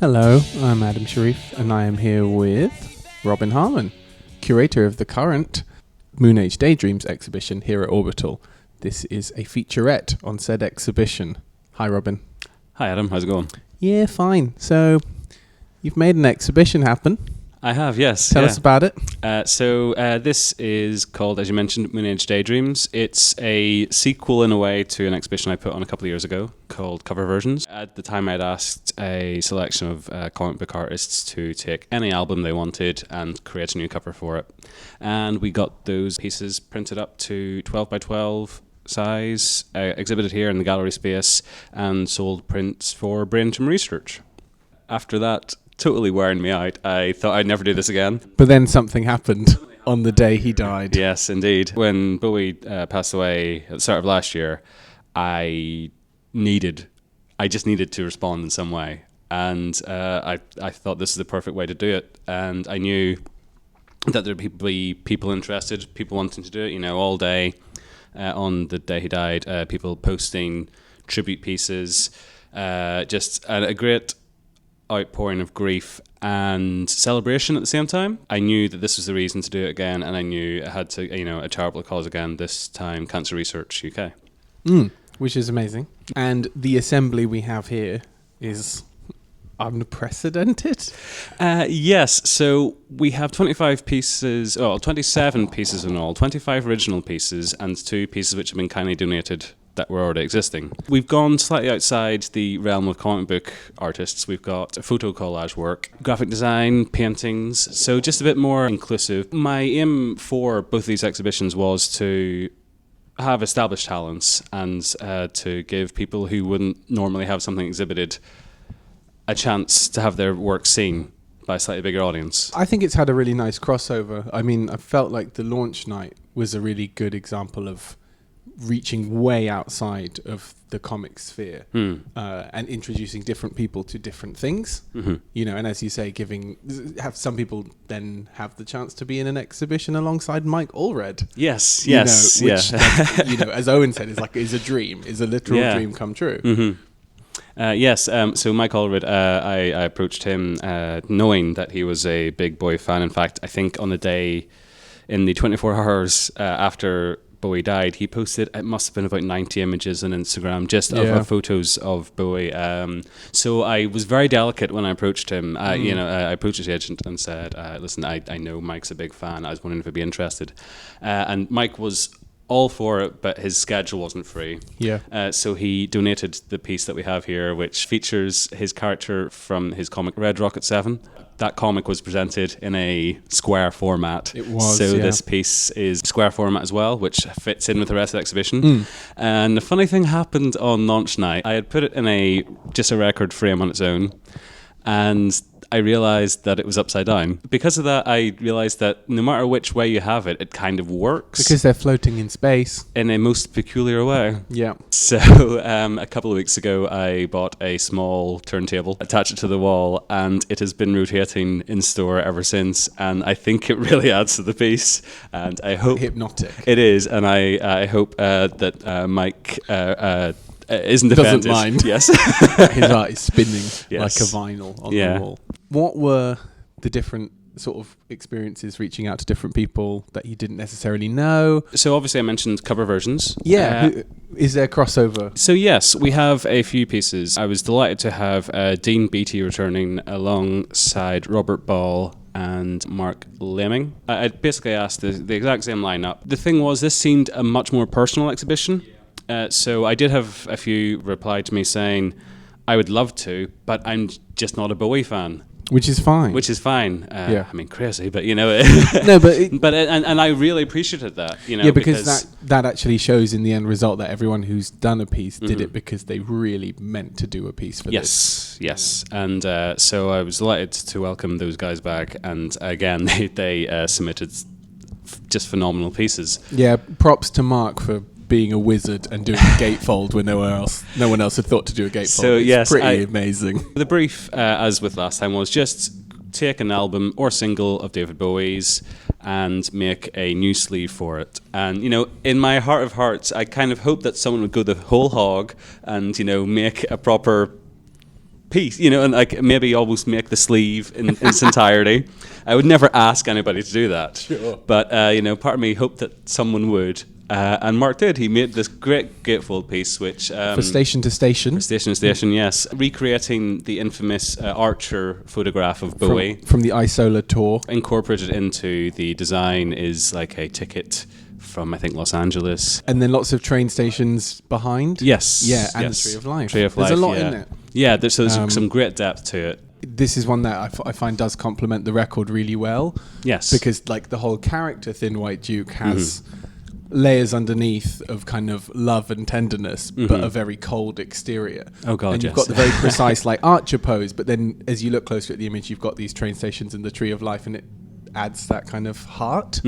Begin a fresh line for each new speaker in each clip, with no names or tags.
Hello, I'm Adam Sherif, and I am here with Robin Harman, curator of the current Moonage Daydreams exhibition here at Orbital. This is a featurette on said exhibition. Hi, Robin.
Hi, Adam. How's it going?
Yeah, fine. So, you've made an exhibition happen.
I have, yes.
Tell us about it.
This is called, as you mentioned, Moonage Daydreams. It's a sequel, in a way, to an exhibition I put on a couple of years ago called Cover Versions. At the time, I'd asked a selection of comic book artists to take any album they wanted and create a new cover for it. And we got those pieces printed up to 12 by 12 size, exhibited here in the gallery space, and sold prints for Braintree Research. After that, totally wearing me out. I thought I'd never do this again.
But then something happened on the day he died.
Yes, indeed. When Bowie passed away at the start of last year, I just needed to respond in some way. And I thought this is the perfect way to do it. And I knew that there'd be people interested, people wanting to do it, all day. On the day he died, people posting tribute pieces, just a great outpouring of grief and celebration at the same time. I knew that this was the reason to do it again, and I knew it had to, a charitable cause again, this time Cancer Research UK.
Which is amazing. And the assembly we have here is unprecedented.
Yes, so we have 27 pieces in all, 25 original pieces and 2 pieces which have been kindly donated that were already existing. We've gone slightly outside the realm of comic book artists. We've got photo collage work, graphic design, paintings, so just a bit more inclusive. My aim for both these exhibitions was to have established talents and to give people who wouldn't normally have something exhibited a chance to have their work seen by a slightly bigger audience.
I think it's had a really nice crossover. I mean, I felt like the launch night was a really good example of reaching way outside of the comic sphere and introducing different people to different things. Mm-hmm. And as you say, have some people then have the chance to be in an exhibition alongside Mike Allred.
Yes,
which, as Owen said, is a dream, is a literal dream come true.
Mm-hmm. So Mike Allred, I approached him knowing that he was a big Bowie fan. In fact, I think on the day in the 24 hours after Bowie died, he posted, it must have been about 90 images on Instagram just of photos of Bowie. So I was very delicate when I approached him. I approached his agent and said, listen, I know Mike's a big fan. I was wondering if he'd be interested. And Mike was all for it, but his schedule wasn't free. So he donated the piece that we have here, which features his character from his comic Red Rocket 7. That comic was presented in a square format. It was, this piece is square format as well, which fits in with the rest of the exhibition. And the funny thing happened on launch night. I had put it in just a record frame on its own, and I realised that it was upside down. Because of that, I realised that no matter which way you have it, it kind of works.
Because they're floating in space.
In a most peculiar way.
Yeah.
So a couple of weeks ago, I bought a small turntable, attached it to the wall, and it has been rotating in store ever since. And I think it really adds to the piece. And I hope...
Hypnotic.
It is. And I hope that Mike... isn't offended.
Doesn't mind.
Yes.
His art is spinning like a vinyl on the wall. What were the different sort of experiences reaching out to different people that you didn't necessarily know?
So obviously I mentioned cover versions.
Is there crossover?
So yes, we have a few pieces. I was delighted to have Dean Beattie returning alongside Robert Ball and Mark Lemming. I basically asked the exact same lineup. The thing was, this seemed a much more personal exhibition. So I did have a few reply to me saying, I would love to, but I'm just not a Bowie fan.
Which is fine.
I mean, crazy, but No, but and I really appreciated that.
Because that actually shows in the end result that everyone who's done a piece did it because they really meant to do a piece for this.
Yes. And so I was delighted to welcome those guys back. And again, they submitted just phenomenal pieces.
Yeah, props to Mark for being a wizard and doing a gatefold when no one else had thought to do a gatefold.
So
it's pretty amazing.
The brief, as with last time, was just take an album or single of David Bowie's and make a new sleeve for it. And, in my heart of hearts, I kind of hope that someone would go the whole hog and, make a proper piece, and like maybe almost make the sleeve in its entirety. I would never ask anybody to do that.
Sure.
But, part of me hoped that someone would. And Mark did. He made this great gatefold piece, which...
for Station to Station.
For Station to Station, yes. Recreating the infamous Archer photograph of Bowie.
From the Isola tour.
Incorporated into the design is like a ticket from, I think, Los Angeles.
And then lots of train stations behind.
Yes.
Yeah, and
yes.
the Tree of Life.
Tree of Life,
There's a lot
yeah.
in it.
Yeah, there's some great depth to it.
This is one that I find does complement the record really well.
Yes.
Because like the whole character Thin White Duke has layers underneath of kind of love and tenderness, but a very cold exterior.
Oh God,
and you've
yes.
got the very precise like Archer pose, but then as you look closer at the image, you've got these train stations and the Tree of Life, and it adds that kind of heart.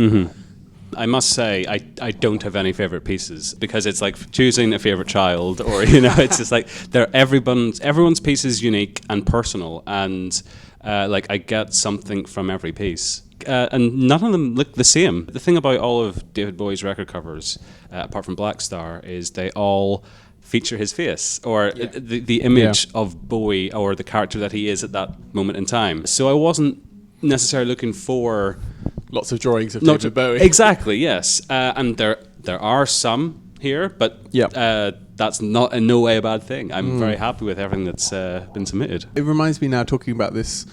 I must say, I don't have any favorite pieces, because it's like choosing a favorite child, or it's just like everyone's piece is unique and personal, and like I get something from every piece. And none of them look the same. The thing about all of David Bowie's record covers, apart from Black Star, is they all feature his face, or the image of Bowie, or the character that he is at that moment in time. So I wasn't necessarily looking for
lots of drawings of David Bowie.
Exactly, yes. And there are some here, but that's not in no way a bad thing. I'm very happy with everything that's been submitted.
It reminds me now, talking about this,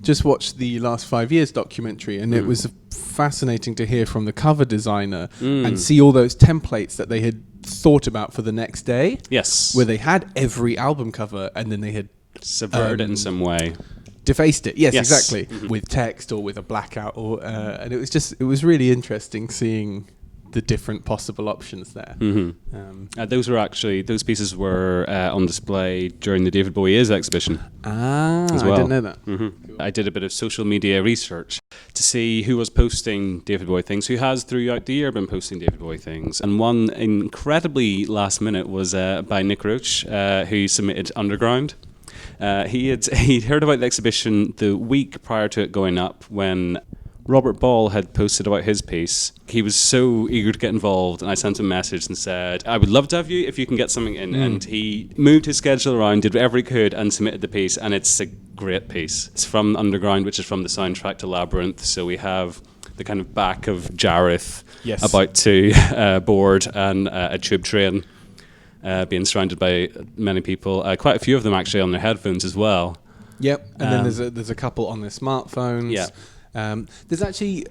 just watched the Last 5 Years documentary, and it was fascinating to hear from the cover designer and see all those templates that they had thought about for the next day.
Yes.
Where they had every album cover and then they had
subverted it in some way.
Defaced it. Yes. Exactly. With text or with a blackout, or and it was really interesting seeing the different possible options there.
Those pieces were on display during the David Bowie Is exhibition.
As well. I didn't know that.
I did a bit of social media research to see who was posting David Bowie things, who has throughout the year been posting David Bowie things. And one incredibly last minute was by Nick Roach, who submitted Underground. He'd heard about the exhibition the week prior to it going up, when Robert Ball had posted about his piece. He was so eager to get involved, and I sent him a message and said, I would love to have you if you can get something in. And he moved his schedule around, did whatever he could, and submitted the piece, and it's a great piece. It's from Underground, which is from the soundtrack to Labyrinth, so we have the kind of back of Jareth about to board and a tube train being surrounded by many people, quite a few of them actually on their headphones as well.
Yep, and then there's a couple on their smartphones.
Yeah.
There's actually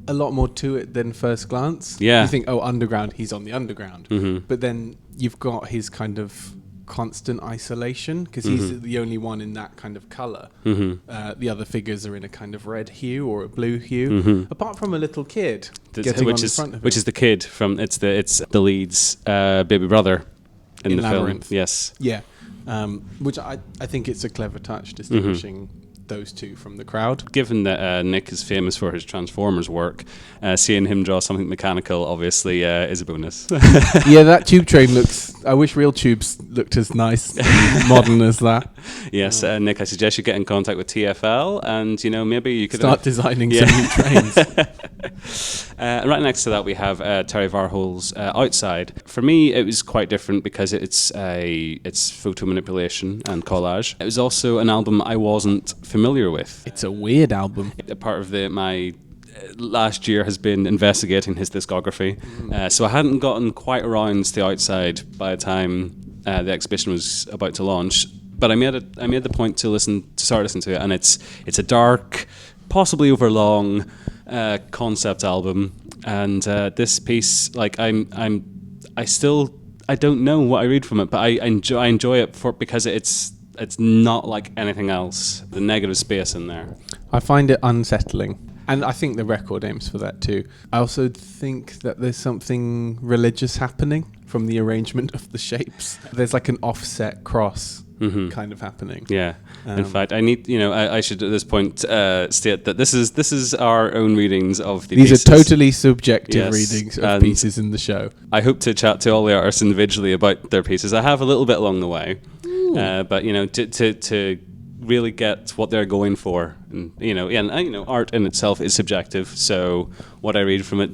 a lot more to it than first glance.
Yeah.
You think, oh, Underground, he's on the Underground. But then you've got his kind of constant isolation, because he's the only one in that kind of colour. The other figures are in a kind of red hue or a blue hue, apart from a little kid
which is the kid from it's the lead's baby brother in the
Labyrinth.
film. Yes.
Yeah. Which I think it's a clever touch, distinguishing those two from the crowd.
Given that Nick is famous for his Transformers work, seeing him draw something mechanical obviously is a bonus.
Yeah, that tube train I wish real tubes looked as nice modern as that.
Yes, Nick, I suggest you get in contact with TFL, and maybe you could
start designing some new trains.
Right next to that we have Terry Varhol's Outside. For me it was quite different, because it's photo manipulation and collage. It was also an album I wasn't familiar with.
It's a weird album.
Part of my last year has been investigating his discography, so I hadn't gotten quite around to the Outside by the time the exhibition was about to launch. But I made the point to start listening to it, and it's a dark, possibly overlong concept album. And this piece, like I don't know what I read from it, but I enjoy it because it's not like anything else. The negative space in there,
I find it unsettling. And I think the record aims for that too. I also think that there's something religious happening from the arrangement of the shapes. There's like an offset cross kind of happening.
Yeah. In fact, I need, I should at this point state that this is our own readings of the pieces.
These are totally subjective readings of pieces in the show.
I hope to chat to all the artists individually about their pieces. I have a little bit along the way, but to really get what they're going for, and art in itself is subjective. So what I read from it,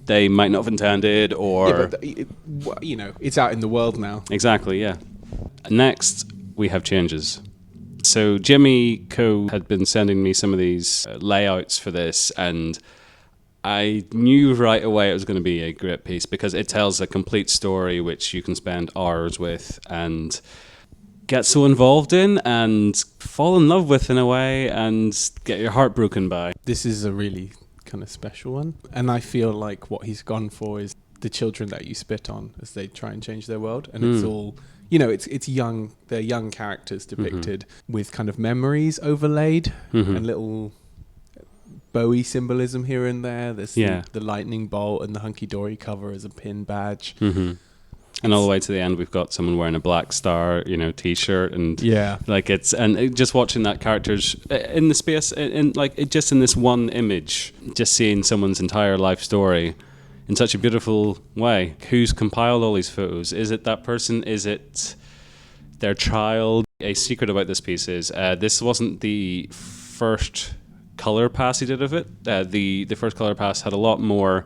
they might not have intended, or
it's out in the world now.
Exactly. Yeah. Next, we have Changes. So Jimmy Coe had been sending me some of these layouts for this, and I knew right away it was going to be a great piece because it tells a complete story which you can spend hours with and get so involved in and fall in love with in a way and get your heart broken by.
This is a really kind of special one. And I feel like what he's gone for is the children that you spit on as they try and change their world. And it's all, it's young, they're young characters depicted with kind of memories overlaid and little Bowie symbolism here and there. There's the lightning bolt and the hunky-dory cover as a pin badge.
And all the way to the end, we've got someone wearing a Black Star, T-shirt, and just watching that character's in the space, just in this one image, just seeing someone's entire life story in such a beautiful way. Who's compiled all these photos? Is it that person? Is it their child? A secret about this piece is this wasn't the first color pass he did of it. The first color pass had a lot more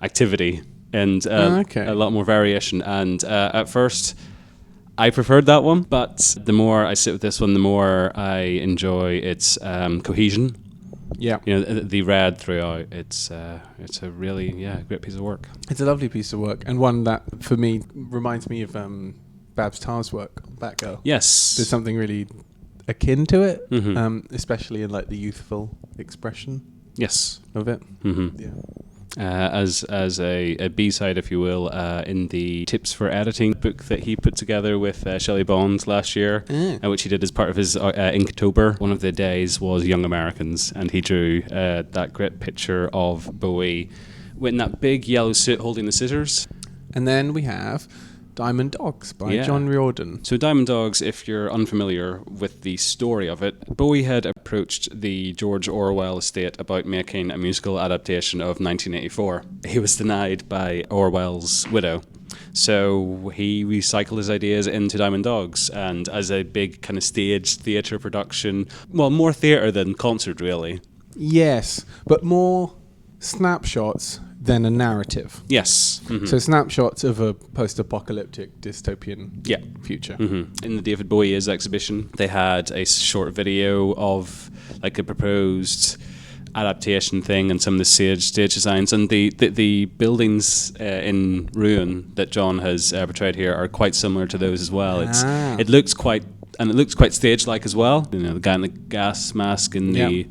activity and a lot more variation. And at first, I preferred that one, but the more I sit with this one, the more I enjoy its cohesion.
Yeah,
the red throughout. It's a really great piece of work.
It's a lovely piece of work, and one that for me reminds me of Babs Tarr's work, Batgirl.
Yes,
there's something really akin to it, especially in like the youthful expression.
Yes,
of it. Yeah.
As a B-side, if you will, in the Tips for Editing book that he put together with Shelley Bond last year, which he did as part of his Inktober. One of the days was Young Americans, and he drew that great picture of Bowie in that big yellow suit holding the scissors.
And then we have Diamond Dogs by John Riordan.
So Diamond Dogs, if you're unfamiliar with the story of it, Bowie had approached the George Orwell estate about making a musical adaptation of 1984. He was denied by Orwell's widow. So he recycled his ideas into Diamond Dogs, and as a big kind of stage theatre production, well, more theatre than concert, really.
Yes, but more snapshots than a narrative.
Yes.
So snapshots of a post-apocalyptic dystopian future.
In the David Bowie Is exhibition, they had a short video of like a proposed adaptation thing and some of the stage designs, and the buildings in ruin that John has portrayed here are quite similar to those as well. It looks quite stage-like as well. The guy in the gas mask in the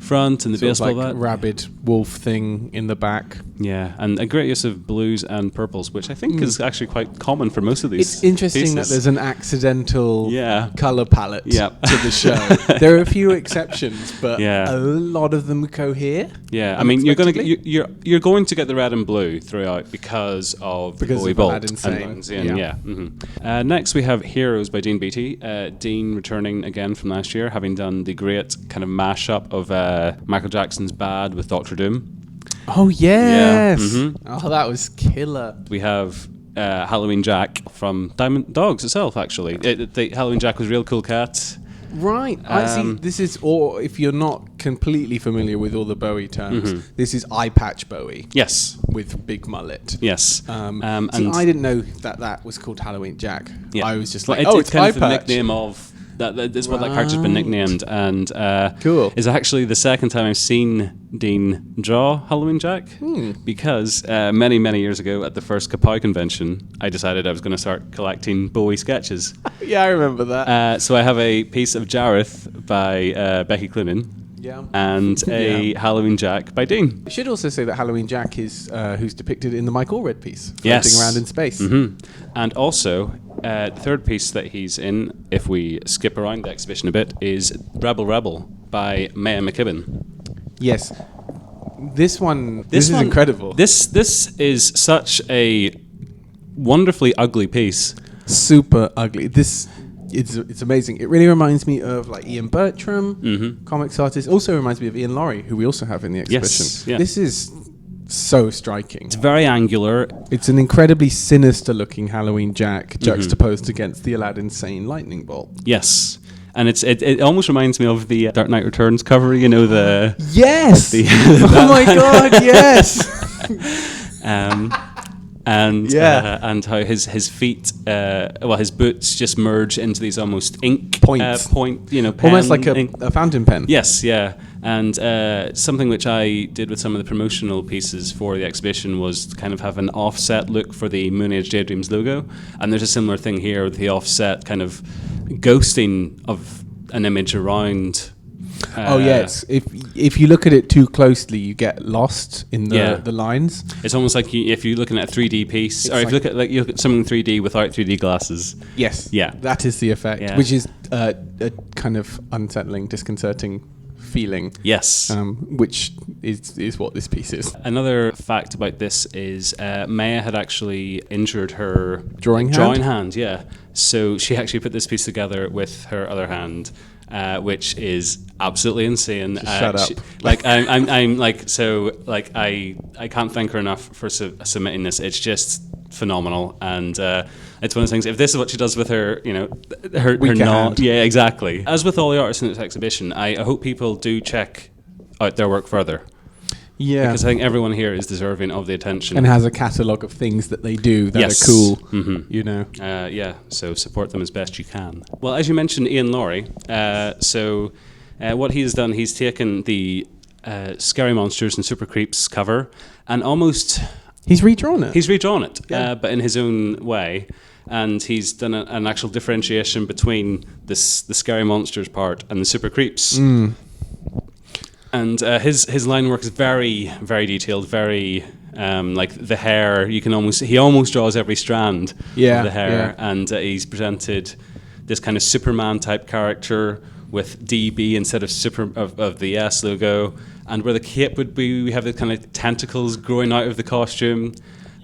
front and the baseball bat,
rabid wolf thing in the back.
Yeah, and a great use of blues and purples, which I think is actually quite common for most of these.
It's interesting
pieces.
that there's an accidental color palette to the show. There are a few exceptions, but a lot of them cohere.
Yeah, I mean you're going to get the red and blue throughout because of Bowie Bolt
Aladdin Sane.
Next we have Heroes by Dean Beattie. Dean returning again from last year, having done the great kind of mashup of Michael Jackson's Bad with Dr. Doom.
Oh yes! Oh, that was killer.
We have Halloween Jack from Diamond Dogs itself. Actually, the Halloween Jack was a real cool cat.
Right. I see. This is, or if you're not completely familiar with all the Bowie terms, this is eye patch Bowie.
Yes.
With big mullet.
Yes.
And I didn't know that was called Halloween Jack.
Yeah.
I was just like,
it's
eye
kind of the nickname of. That's what that character's been nicknamed, and
cool.
is actually the second time I've seen Dean draw Halloween Jack, because many years ago at the first Kapow convention, I decided I was going to start collecting Bowie sketches.
Yeah, I remember that.
So I have a piece of Jareth by Becky Cloonan. And a Halloween Jack by Dean.
I should also say that Halloween Jack is who's depicted in the Mike Allred piece, floating around in space.
And also, the third piece that he's in, if we skip around the exhibition a bit, is Rebel Rebel by Maya McKibben.
Yes. This is incredible.
This is such a wonderfully ugly piece.
Super ugly. It's amazing. It really reminds me of like Ian Bertram, comics artist. Also reminds me of Ian Laurie, who we also have in the exhibition.
Yes, yeah.
This is so striking.
It's very angular.
It's an incredibly sinister looking Halloween Jack juxtaposed against the Aladdin Sane lightning bolt.
Yes. And it almost reminds me of the Dark Knight Returns cover, the...
Yes! Oh my god, yes!
and
Yeah.
and how his feet, his boots just merge into these almost ink
Points.
pen,
Almost like
ink.
a fountain pen.
Yes, yeah. And something which I did with some of the promotional pieces for the exhibition was to kind of have an offset look for the Moonage Daydreams logo. And there's a similar thing here with the offset kind of ghosting of an image around.
Oh yes, if you look at it too closely, you get lost in the lines.
It's almost like if you're looking at a 3D piece, or if you look at something 3D without 3D glasses.
Yes,
yeah,
that is the effect,
Yeah.
which is a kind of unsettling, disconcerting feeling.
Yes,
which is what this piece is.
Another fact about this is Maya had actually injured her
Drawing
hand. Yeah, so she actually put this piece together with her other hand. Which is absolutely insane.
Shut up.
I can't thank her enough for submitting this. It's just phenomenal, and it's one of those things. If this is what she does with her, her
hand.
Yeah, exactly. As with all the artists in this exhibition, I hope people do check out their work further.
Yeah,
because I think everyone here is deserving of the attention
and has a catalogue of things that they do that are cool.
Mm-hmm. So support them as best you can. Well, as you mentioned, Ian Laurie. What he's done, he's taken the Scary Monsters and Super Creeps cover and almost
he's redrawn it.
But in his own way. And he's done an actual differentiation between the Scary Monsters part and the Super Creeps. And his line work is very, very detailed, very like the hair. He almost draws every strand of the hair, and he's presented this kind of Superman type character with DB instead of the S logo, and where the cape would be, we have the kind of tentacles growing out of the costume,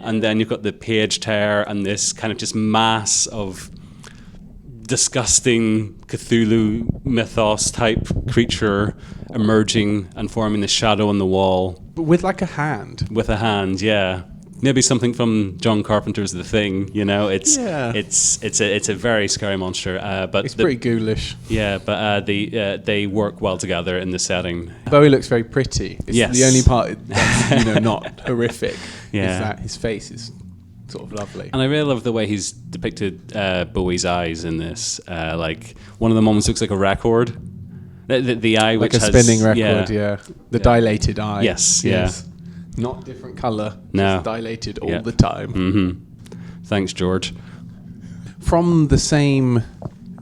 and then you've got the page tear and this kind of just mass of disgusting Cthulhu mythos type creature emerging and forming the shadow on the wall.
But with like a hand.
With a hand, yeah. Maybe something from John Carpenter's The Thing, It's a very scary monster. But
it's pretty ghoulish.
Yeah, but they work well together in the setting.
Bowie looks very pretty. It's the only part that's not horrific.
Yeah.
Is that his face is sort of lovely.
And I really love the way he's depicted Bowie's eyes in this. Like one of the moments looks like a record. The eye,
like
which
a spinning record, the dilated eye.
Yes.
Not different colour,
no.
Just dilated all the time.
Mm-hmm. Thanks, George.
From the same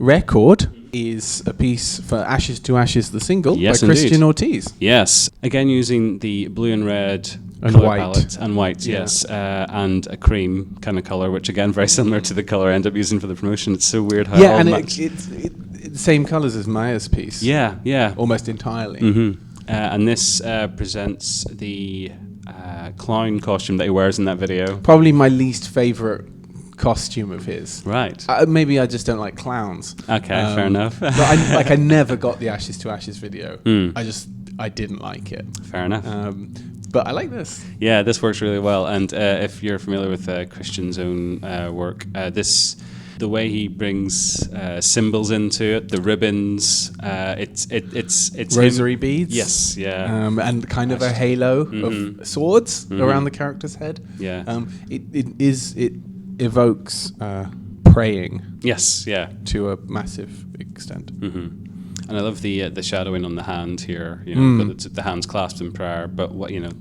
record is a piece for Ashes to Ashes, the single, by Christian Ortiz.
Yes. Again, using the blue and red
and
colour
white.
palette. And white, yes. And a cream kind of colour, which again, very similar to the colour I end up using for the promotion. It's so weird how it all
and
match.
it's the same colours as Maya's piece.
Yeah.
Almost entirely.
Mm-hmm. And this presents the clown costume that he wears in that video.
Probably my least favourite costume of his.
Right.
Maybe I just don't like clowns.
Okay, fair enough.
But I never got the Ashes to Ashes video. I didn't like it.
Fair enough.
But I like this.
Yeah, this works really well. And if you're familiar with Christian's own work, the way he brings symbols into it, the ribbons, it's
rosary
him.
beads.
Yes, yeah.
And kind of a halo of swords around the character's head.
Yeah.
It evokes praying.
Yes, yeah.
To a massive extent.
Mm-hmm. And I love the shadowing on the hand here. The hands clasped in prayer, but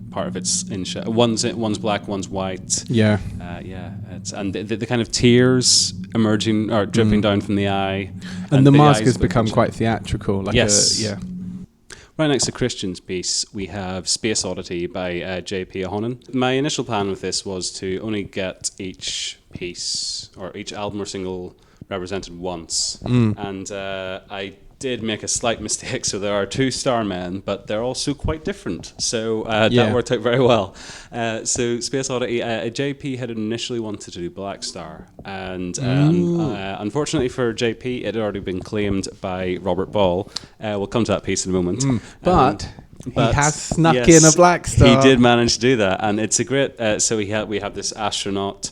part of it's in one's black, one's white.
Yeah.
And the kind of tears emerging or dripping down from the eye.
And the mask has become quite theatrical.
Yes. Right next to Christian's piece, we have Space Oddity by J.P. Ahonen. My initial plan with this was to only get each piece or each album or single represented once, and I did make a slight mistake. So there are two Starmen, but they're also quite different. So that worked out very well. So Space Oddity, JP had initially wanted to do Black Star, and unfortunately for JP, it had already been claimed by Robert Ball. We'll come to that piece in a moment.
But he has snuck in a Black Star.
He did manage to do that, and it's a great. So we have this astronaut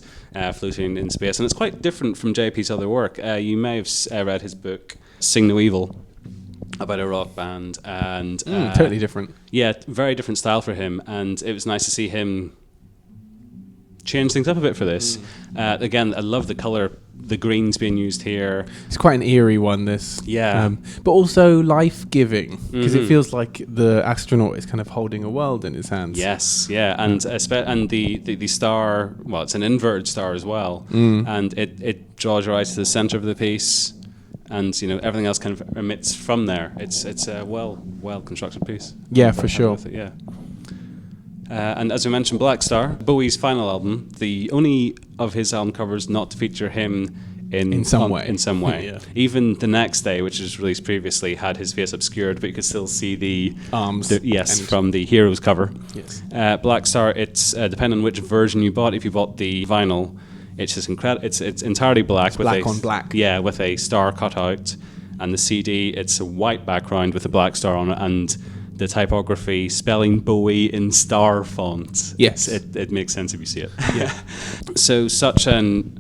floating in space, and it's quite different from JP's other work. You may have read his book Sing No Evil, about a rock band, and
totally different.
Yeah, very different style for him, and it was nice to see him changed things up a bit for this. Again, I love the color, the greens being used here.
It's quite an eerie one, this.
Yeah.
But also life-giving, because it feels like the astronaut is kind of holding a world in his hands.
Yes, yeah, and the star, well, it's an inverted star as well, and it draws your eyes to the center of the piece, and you know everything else kind of emits from there. It's a well constructed piece.
Yeah, for sure.
Yeah. And as we mentioned, Black Star, Bowie's final album, the only of his album covers not to feature him in some way.
Yeah.
Even The Next Day, which was released previously, had his face obscured, but you could still see the
arms.
From the Heroes cover.
Yes.
Black Star. It's depending on which version you bought. If you bought the vinyl, it's just incredible. It's entirely black. It's with
black on black.
Yeah, with a star cut out, and the CD. It's a white background with a black star on it, and the typography spelling Bowie in star font.
Yes.
It makes sense if you see it.
Yeah.
So such an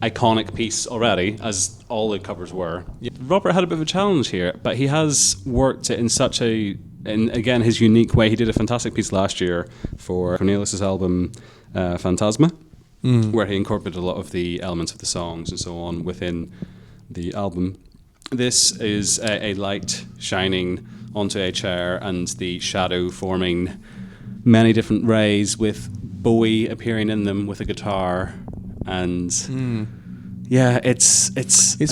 iconic piece already, as all the covers were. Yeah. Robert had a bit of a challenge here, but he has worked it in such again, his unique way. He did a fantastic piece last year for Cornelius' album Phantasma, where he incorporated a lot of the elements of the songs and so on within the album. This is a light shining onto a chair and the shadow forming many different rays with Bowie appearing in them with a guitar, and yeah, it's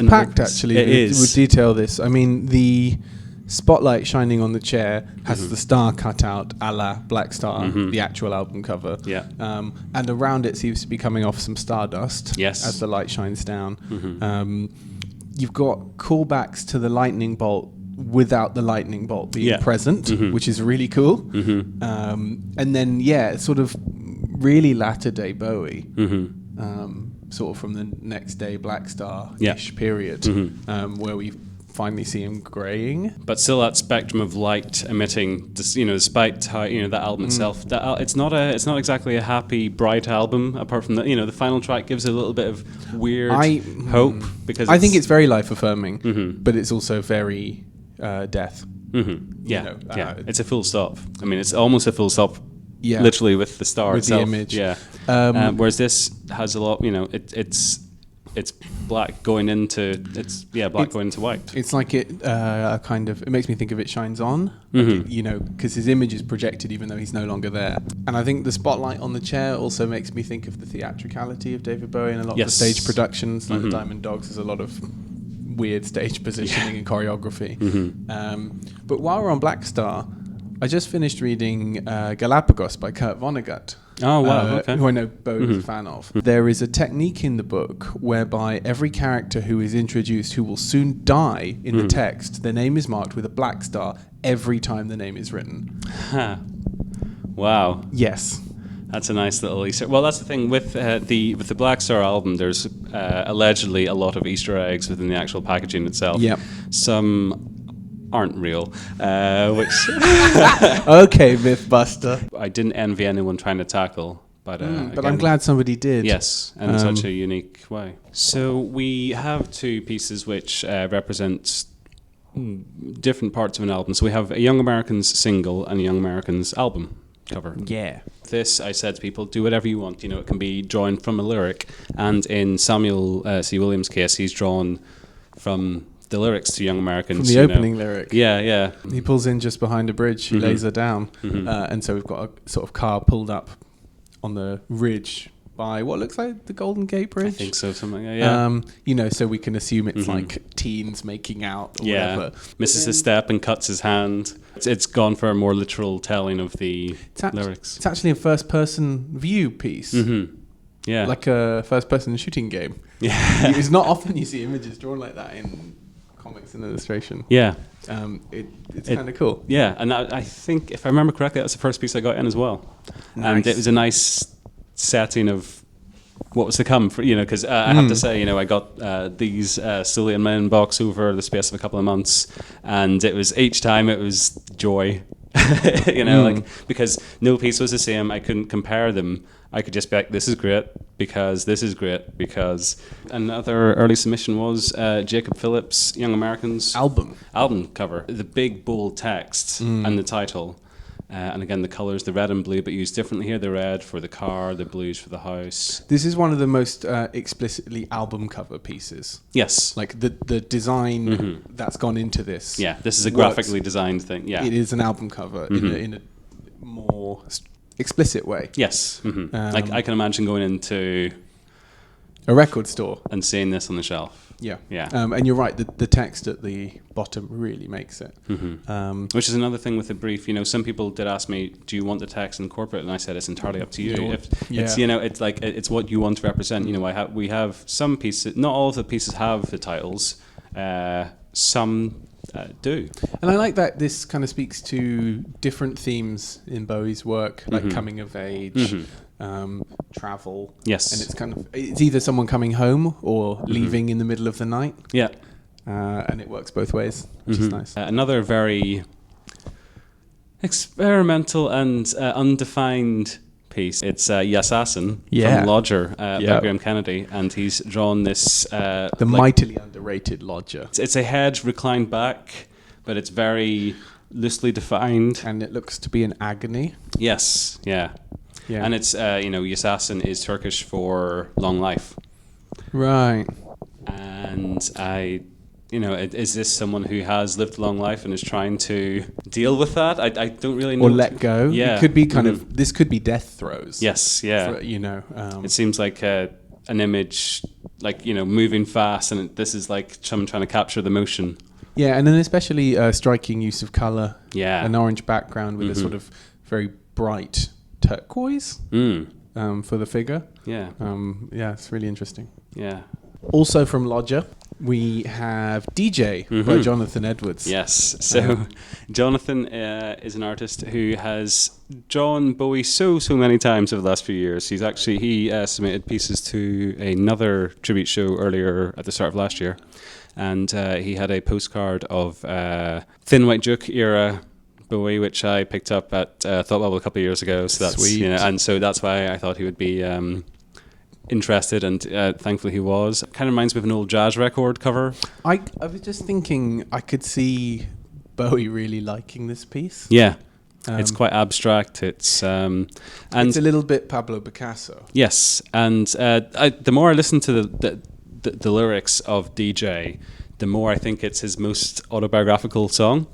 packed actually.
It is.
With detail this. I mean, the spotlight shining on the chair has the star cut out a la Black Star, the actual album cover.
Yeah.
And around it seems to be coming off some stardust.
Yes.
As the light shines down. You've got callbacks to the lightning bolt without the lightning bolt being present, which is really cool. And then, it's sort of really latter-day Bowie, sort of from the Next Day Black Star-ish period, where we finally see him graying.
But still that spectrum of light emitting, despite how, that album itself, it's not exactly a happy, bright album, apart from the final track gives a little bit of weird hope. Because
I think it's very life-affirming, but it's also very... death.
It's a full stop. I mean, it's almost a full stop.
Yeah,
literally with the star
with
itself.
The image.
Yeah. Whereas this has a lot. It's black going into going into white.
It's like it makes me think of It Shines On. Because his image is projected even though he's no longer there. And I think the spotlight on the chair also makes me think of the theatricality of David Bowie and a lot of the stage productions, like the Diamond Dogs. There's a lot of weird stage positioning and choreography. But while we're on Black Star, I just finished reading Galapagos by Kurt Vonnegut.
Oh, wow. Okay.
Who I know Bowie is a fan of. There is a technique in the book whereby every character who is introduced who will soon die in the text, their name is marked with a black star every time the name is written.
Wow.
Yes.
That's a nice little Easter. Well, that's the thing with the Black Star album. There's allegedly a lot of Easter eggs within the actual packaging itself.
Yep.
Some aren't real, which
okay, Mythbuster.
I didn't envy anyone trying to tackle, but
again, I'm glad somebody did.
Yes, in such a unique way. So we have two pieces which represent different parts of an album. So we have a Young Americans single and a Young Americans album cover.
Yeah.
This, I said to people, do whatever you want. It can be drawn from a lyric. And in Samuel C. Williams' case, he's drawn from the lyrics to Young Americans.
From the opening lyric.
Yeah.
He pulls in just behind a bridge. He lays her down. And so we've got a sort of car pulled up on the ridge by what looks like the Golden Gate Bridge.
I think so, something like that, yeah.
So we can assume it's like teens making out or whatever.
Misses a step and cuts his hand. It's gone for a more literal telling of the lyrics.
It's actually a first-person view piece.
Yeah.
Like a first-person shooting game.
Yeah.
It's not often you see images drawn like that in comics and illustration.
Yeah.
It's kind of cool.
Yeah, and I think, if I remember correctly, that was the first piece I got in as well.
Nice.
And it was a nice setting of what was to come, because I have to say, I got these slowly in my inbox over the space of a couple of months, and it was each time it was joy, because no piece was the same. I couldn't compare them. I could just be like, this is great because this is great because. Another early submission was Jacob Phillips' Young Americans
album
cover, the big bold text and the title. And again, the colours, the red and blue, but used differently here. The red for the car, the blues for the house.
This is one of the most explicitly album cover pieces.
Yes.
Like the design that's gone into this.
Yeah, this is a graphically designed thing. Yeah.
It is an album cover in a more explicit way.
Yes. Like I can imagine going into
a record store
and seeing this on the shelf.
Yeah.
Yeah.
And you're right, the text at the bottom really makes it.
Which is another thing with the brief. You know, some people did ask me, do you want the text incorporated? And I said, it's entirely up to you. It's, you know, it's like, it's what you want to represent. You know, we have some pieces, not all of the pieces have the titles. Some do.
And I like that this kind of speaks to different themes in Bowie's work, like coming of age, travel.
Yes.
And it's either someone coming home or leaving in the middle of the night.
Yeah.
And it works both ways, which is nice.
Another very experimental and undefined piece. It's Yassassin from Lodger by Graham Kennedy, and he's drawn this...
the mightily underrated Lodger.
It's a head reclined back, but it's very loosely defined.
And it looks to be an agony.
Yes, yeah. And it's, you know, Yassassin is Turkish for long life.
Right.
And you know, is this someone who has lived a long life and is trying to deal with that? I don't really know.
Or let go.
Yeah.
It could be this could be death throes.
Yes, yeah.
For, you know.
It seems like an image, like, you know, moving fast, and this is like someone trying to capture the motion.
Yeah, and then especially striking use of colour.
Yeah.
An orange background with a sort of very bright turquoise for the figure.
Yeah.
Yeah, it's really interesting.
Yeah.
Also from Lodger, we have DJ by Jonathan Edwards.
Yes. So Jonathan is an artist who has drawn Bowie so many times over the last few years. He submitted pieces to another tribute show earlier at the start of last year. And he had a postcard of Thin White Duke era Bowie, which I picked up at Thought Bubble a couple of years ago. So that's
sweet.
You know, and so that's why I thought he would be interested, and thankfully he was. Kind of reminds me of an old jazz record cover.
I was just thinking I could see Bowie really liking this piece.
Yeah. It's quite abstract. It's and
it's a little bit Pablo Picasso.
Yes, and the more I listen to the lyrics of DJ, the more I think it's his most autobiographical song.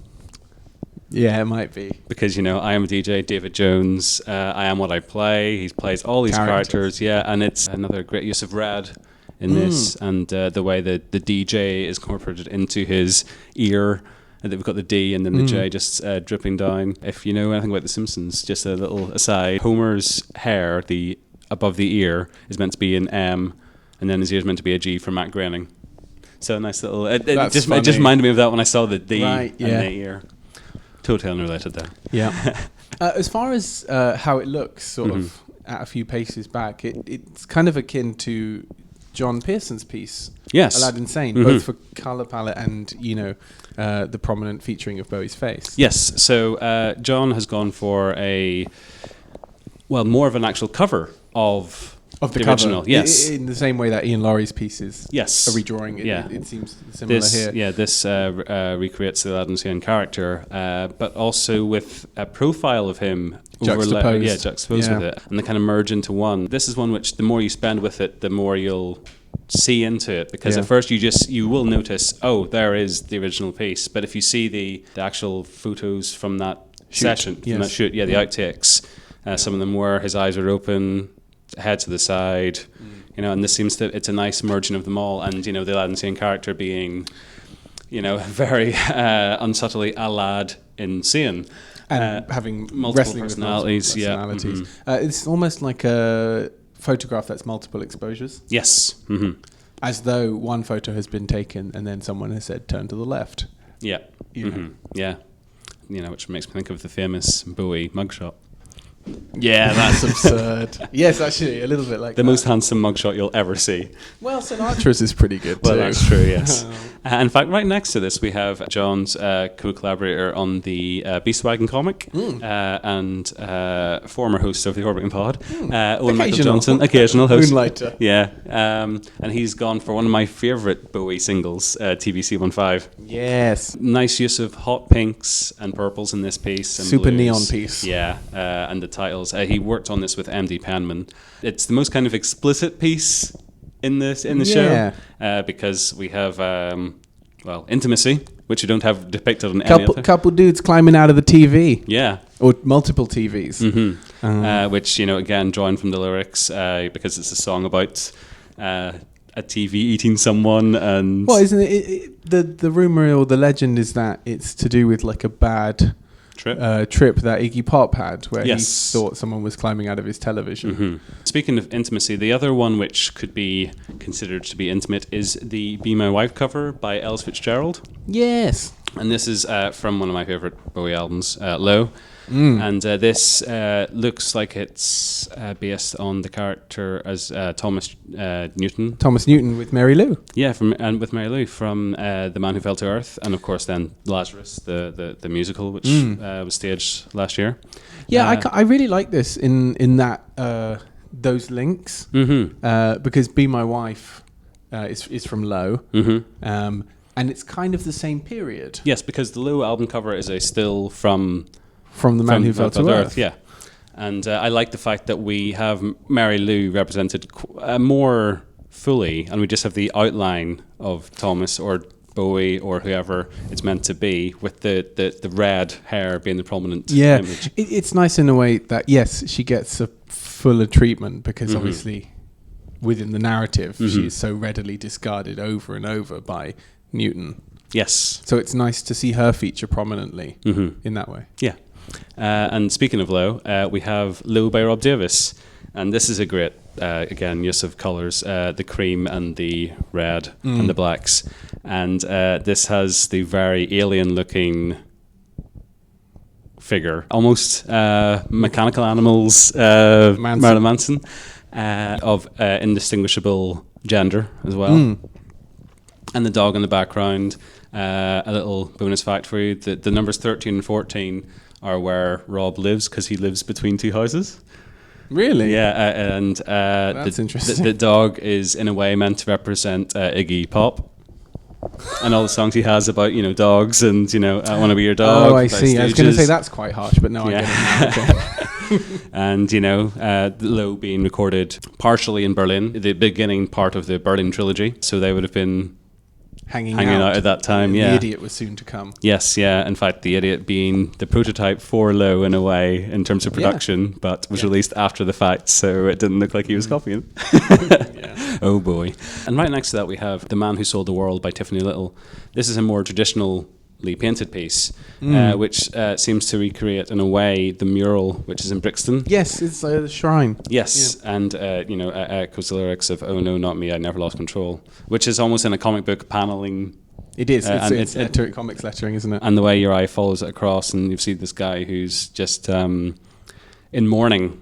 Yeah, it might be.
Because, you know, I am a DJ, David Jones, I am what I play. He plays all these characters, and it's another great use of red in this, and the way that the DJ is incorporated into his ear, and we've got the D and then the J just dripping down. If you know anything about The Simpsons, just a little aside, Homer's hair, the above the ear, is meant to be an M, and then his ear is meant to be a G for Matt Groening. So a nice little... It just reminded me of that when I saw the D and the ear. Totally unrelated there.
Yeah. As far as how it looks, sort of at a few paces back, it's kind of akin to John Pearson's piece, Aladdin Sane, both for colour palette and, you know, the prominent featuring of Bowie's face.
Yes. So John has gone for more of an actual cover of the original, cover,
yes. In the same way that Ian Laurie's pieces
are
redrawing. It seems similar here.
Yeah, this recreates the Aladdin Sane character, but also with a profile of him juxtaposed with it, and they kind of merge into one. This is one which the more you spend with it, the more you'll see into it, because at first you will notice, oh, there is the original piece, but if you see the actual photos from that session, from that shoot, the outtakes, some of them where his eyes are open, head to the side, you know, and this seems to, it's a nice merging of them all, and, you know, the Aladdin Sane character being, you know, very unsubtly a lad in Sane.
And having
multiple personalities.
It's almost like a photograph that's multiple exposures.
Yes.
As though one photo has been taken and then someone has said, turn to the left.
Yeah. Yeah. You know, which makes me think of the famous Bowie mugshot.
Yeah, that's absurd. Yes, actually, a little bit like
the
that.
most handsome mugshot you'll ever see.
Well, Sinatra's is pretty good too.
Well, that's true, yes. In fact, right next to this, we have John's co-collaborator on the Beastwagon comic and former host of the Orbiting Pod, Owen Michael Johnson, occasional host.
Moonlighter.
Yeah, and he's gone for one of my favourite Bowie singles, TBC15.
Yes.
Nice use of hot pinks and purples in this piece. And
Super
blues.
neon piece.
Yeah, and the titles. He worked on this with MD Penman. It's the most kind of explicit piece in the show because we have intimacy, which you don't have depicted on any other.
Couple dudes climbing out of the TV.
Yeah.
Or multiple TVs.
Mm-hmm. Which, again, drawing from the lyrics because it's a song about a TV eating someone. And
well, isn't it the rumor or the legend is that it's to do with like a bad trip that Iggy Pop had, where he thought someone was climbing out of his television.
Mm-hmm. Speaking of intimacy, the other one which could be considered to be intimate is the Be My Wife cover by Els Fitzgerald.
Yes.
And this is from one of my favourite Bowie albums, Low. And this looks like it's based on the character as Thomas Newton.
Thomas Newton with Mary Lou.
Yeah, with Mary Lou from The Man Who Fell to Earth, and of course then Lazarus, the musical, which was staged last year.
Yeah, I really like this in that those links because Be My Wife is from Low. And it's kind of the same period.
Yes, because the Low album cover is a still from
the Man Who Fell to Earth.
Yeah. And I like the fact that we have Mary Lou represented more fully, and we just have the outline of Thomas or Bowie or whoever it's meant to be, with the red hair being the prominent image.
It's nice in a way that, yes, she gets a fuller treatment because obviously within the narrative she is so readily discarded over and over by Newton.
Yes.
So it's nice to see her feature prominently in that way.
Yeah. And speaking of Low, we have Low by Rob Davis. And this is a great, again, use of colours, the cream and the red and the blacks. And this has the very alien-looking figure, almost Mechanical Animals, Marilyn Manson, of indistinguishable gender as well. And the dog in the background. A little bonus fact for you, the numbers 13 and 14 are where Rob lives because he lives between two houses.
Really?
Yeah, and
that's interesting.
The dog is in a way meant to represent Iggy Pop. And all the songs he has about, dogs and, I want to be your dog.
Oh, I see. I was going to say that's quite harsh, but no, I get it now.
And, Low being recorded partially in Berlin, the beginning part of the Berlin trilogy. So they would have been hanging out at that time.
The Idiot was soon to come.
Yes, yeah. In fact, The Idiot being the prototype for Low in a way in terms of production, but was released after the fact, so it didn't look like he was copying. Oh boy. And right next to that we have The Man Who Sold the World by Tiffany Little. This is a more traditionally painted piece, which seems to recreate in a way the mural which is in Brixton.
Yes, it's the shrine.
Yes, and echoes the lyrics of "Oh no, not me, I never lost control," which is almost in a comic book paneling.
It is. It's Electric Comics lettering, isn't it?
And the way your eye follows it across, and you see this guy who's just in mourning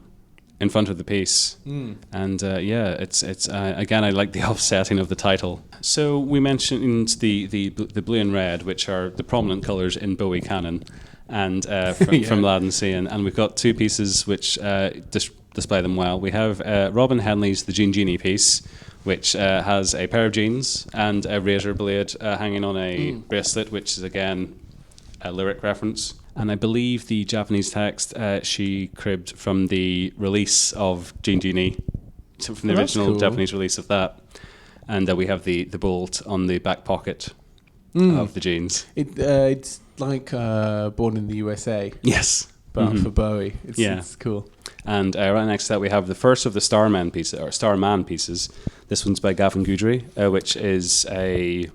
in front of the piece. And it's again, I like the offsetting of the title. So we mentioned the blue and red, which are the prominent colours in Bowie canon, and from Lad and Sea, and we've got two pieces which display them well. We have Robin Henley's The Jean Genie piece, which has a pair of jeans and a razor blade hanging on a bracelet, which is again a lyric reference. And I believe the Japanese text she cribbed from the release of Jean Genie, from the original Japanese release of that. And we have the bolt on the back pocket of the jeans.
It's like Born in the USA.
Yes.
But for Bowie. It's cool.
And right next to that we have the first of the Starman pieces. This one's by Gavin Guidry, which is a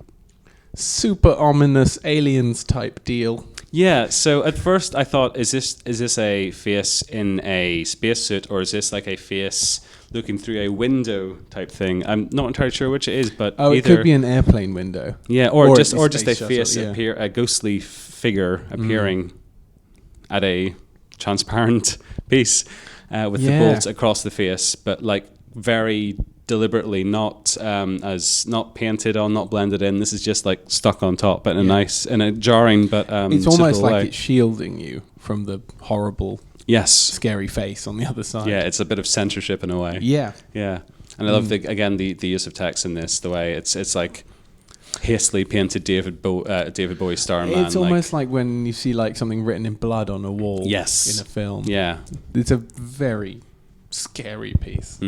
super ominous aliens type deal.
Yeah, so at first I thought, is this a face in a spacesuit, or is this like a face looking through a window type thing? I'm not entirely sure which it is, but
it could be an airplane window.
Yeah, or just a face a ghostly figure appearing at a transparent piece with the bolt across the face, but like very deliberately not painted on, not blended in. This is just like stuck on top, but in a jarring but
it's almost like
way.
it's shielding you from the horrible, scary face on the other side.
Yeah, it's a bit of censorship in a way.
Yeah.
And I love the use of text in this. The way it's like hastily painted David Bowie Starman.
It's almost like when you see like something written in blood on a wall.
Yes.
In a film.
Yeah,
it's a very scary piece.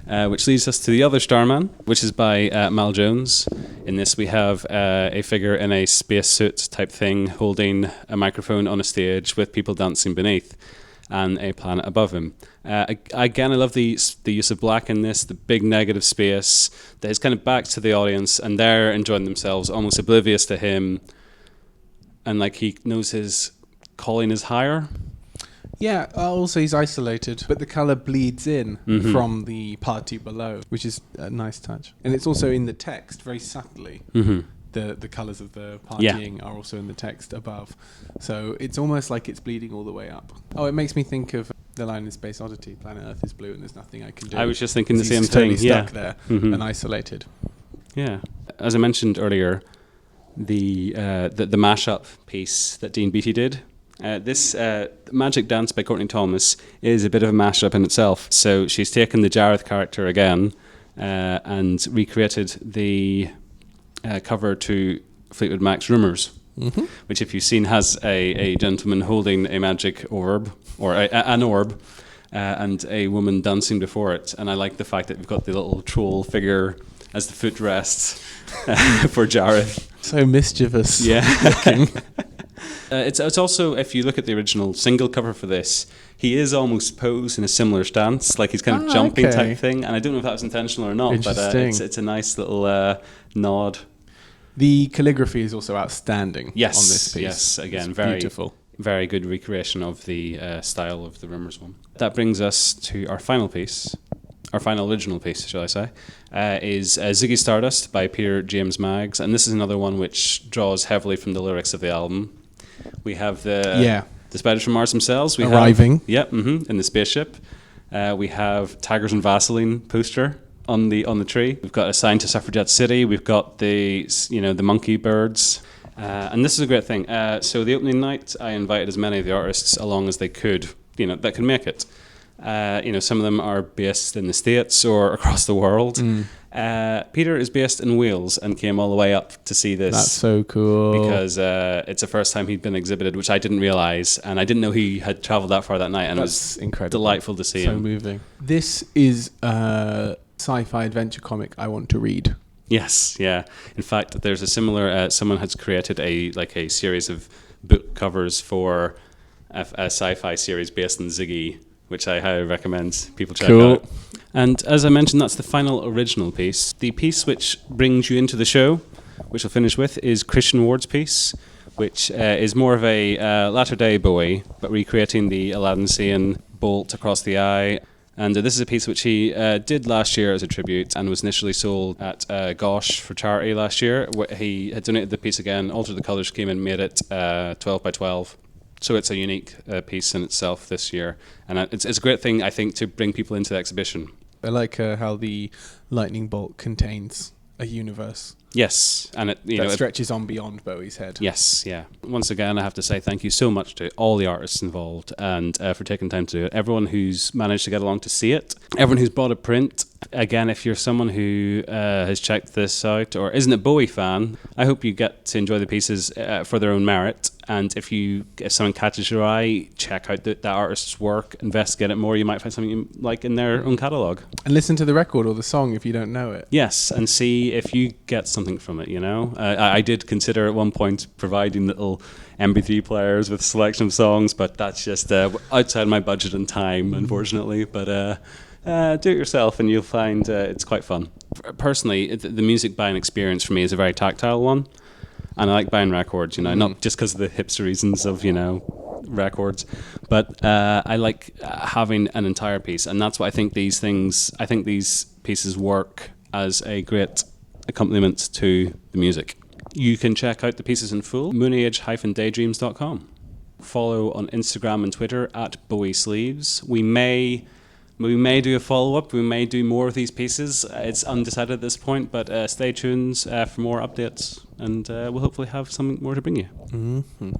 Which leads us to the other Starman, which is by Mal Jones. In this we have a figure in a spacesuit type thing holding a microphone on a stage with people dancing beneath and a planet above him. Again, I love the use of black in this, the big negative space that is kind of back to the audience, and they're enjoying themselves, almost oblivious to him, and like he knows his calling is higher.
Yeah, also he's isolated, but the colour bleeds in from the party below, which is a nice touch. And it's also in the text, very subtly. The colours of the partying are also in the text above. So it's almost like it's bleeding all the way up. Oh, it makes me think of the line in Space Oddity, Planet Earth is blue and there's nothing I can do.
I was just thinking the same
He's
thing.
Totally stuck there and isolated.
Yeah. As I mentioned earlier, the mashup piece that Dean Beattie did, this Magic Dance by Courtney Thomas is a bit of a mashup in itself. So she's taken the Jareth character again and recreated the cover to Fleetwood Mac's Rumours, which, if you've seen, has a gentleman holding a magic orb, or an orb, and a woman dancing before it. And I like the fact that we've got the little troll figure as the footrest for Jareth.
So mischievous.
Yeah. It's also, if you look at the original single cover for this, he is almost posed in a similar stance, like he's kind of jumping type thing. And I don't know if that was intentional or not, but it's a nice little nod.
The calligraphy is also outstanding on this piece.
Yes, again,
it's
very beautiful. Very good recreation of the style of the Rumours one. That brings us to our final piece, our final original piece, shall I say, is Ziggy Stardust by Peter James Maggs. And this is another one which draws heavily from the lyrics of the album. We have the Spiders from Mars themselves. We
arriving.
In the spaceship. We have Tigers and Vaseline poster on the tree. We've got a sign to Suffragette City. We've got the monkey birds. And this is a great thing. So the opening night, I invited as many of the artists along as they could, that could make it. Some of them are based in the States or across the world. Peter is based in Wales and came all the way up to see this.
That's so cool.
Because it's the first time he'd been exhibited, which I didn't realise, and I didn't know he had travelled that far that night, and
That's
it was
incredible.
Delightful to see him.
So moving. This is a sci-fi adventure comic I want to read.
Yes, yeah. In fact, there's a similar, someone has created a series of book covers for a sci-fi series based on Ziggy, which I highly recommend people check out. And as I mentioned, that's the final original piece. The piece which brings you into the show, which I'll finish with, is Christian Ward's piece, which is more of a latter-day Bowie, but recreating the Aladdin bolt across the eye. And this is a piece which he did last year as a tribute and was initially sold at Gosh for charity last year. He had donated the piece again, altered the colour scheme and made it 12 by 12. So it's a unique piece in itself this year. And it's a great thing, I think, to bring people into the exhibition.
I like how the lightning bolt contains a universe.
Yes, and it
stretches on beyond Bowie's head.
Yes, yeah. Once again, I have to say thank you so much to all the artists involved and for taking time to do it. Everyone who's managed to get along to see it. Everyone who's bought a print. Again, if you're someone who has checked this out or isn't a Bowie fan, I hope you get to enjoy the pieces for their own merit. And if someone catches your eye, check out that artist's work, investigate it more. You might find something you like in their own catalogue.
And listen to the record or the song if you don't know it.
Yes, and see if you get something from it, I did consider at one point providing little MP3 players with a selection of songs, but that's just outside my budget and time, unfortunately. But do it yourself and you'll find it's quite fun. Personally, the music buying experience for me is a very tactile one. And I like buying records, not just because of the hipster reasons of, records, but I like having an entire piece. And that's why I think these pieces work as a great accompaniment to the music. You can check out the pieces in full, moonage-daydreams.com. follow on Instagram and Twitter at Bowie Sleeves. We may do a follow-up. We may do more of these pieces. It's undecided at this point, but stay tuned for more updates, and we'll hopefully have something more to bring you.
Mm-hmm.